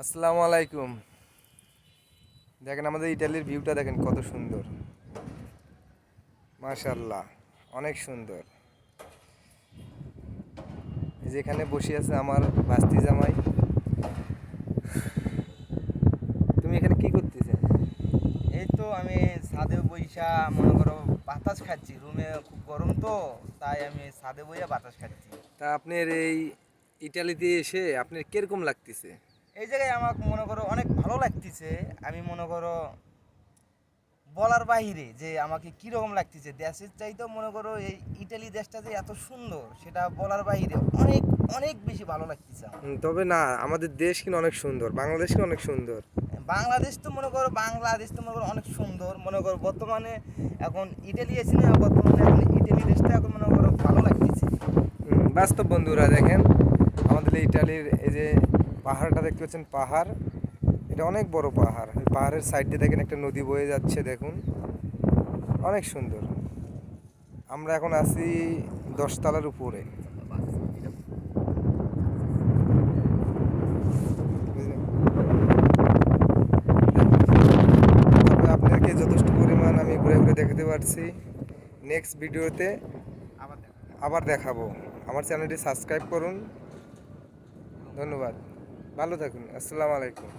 আসসালামু আলাইকুম। দেখেন আমাদের ইটালির ভিউটা দেখেন কত সুন্দর, মাশাআল্লাহ, অনেক সুন্দর। যেখানে বসে আছে আমার বাস্তি জামাই। তুমি এখানে কি করতেছ? এই তো আমি ছাদে বইসা মনে করো বাতাস খাচ্ছি। রুমে খুব গরম তো, তাই আমি ছাদে বইয়া বাতাস খাচ্ছি। তা আপনার এই ইটালিতে এসে আপনার কিরকম লাগতেছে? এই জায়গায় আমার মনে করো অনেক ভালো লাগতেছে। আমি মনে করো বলার বাহিরে যে আমাকে কীরকম লাগতেছে। দেশের চাইতেও মনে করো এই ইটালি দেশটা যে এত সুন্দর সেটা বলার বাহিরে অনেক অনেক বেশি ভালো লাগতেছে আমার। তবে না, আমাদের দেশ কিন্তু অনেক সুন্দর, বাংলাদেশ কিন্তু অনেক সুন্দর। বাংলাদেশ তো মনে করো অনেক সুন্দর। মনে করো বর্তমানে এখন ইটালি আছি না, বর্তমানে এখন ইটালি দেশটা এখন মনে করো ভালো লাগতেছে। বাস্তব বন্ধুরা দেখেন, আমাদের এই ইটালির এই যে পাহাড়টা দেখতে পাচ্ছেন, পাহাড়, এটা অনেক বড় পাহাড়। এই পাহাড়ের সাইড দিয়ে দেখেন একটা নদী বয়ে যাচ্ছে, দেখুন অনেক সুন্দর। আমরা এখন আছি 10 তলার উপরে, বুঝলেন? তবে আপনাদেরকে যথেষ্ট পরিমাণ আমি ঘুরে ঘুরে দেখাতে পারছি। নেক্সট ভিডিওতে আবার দেখো। আবার দেখাবো। আমার চ্যানেলটি সাবস্ক্রাইব করুন। ধন্যবাদ, ভালো থাকুন, আসসালামু আলাইকুম।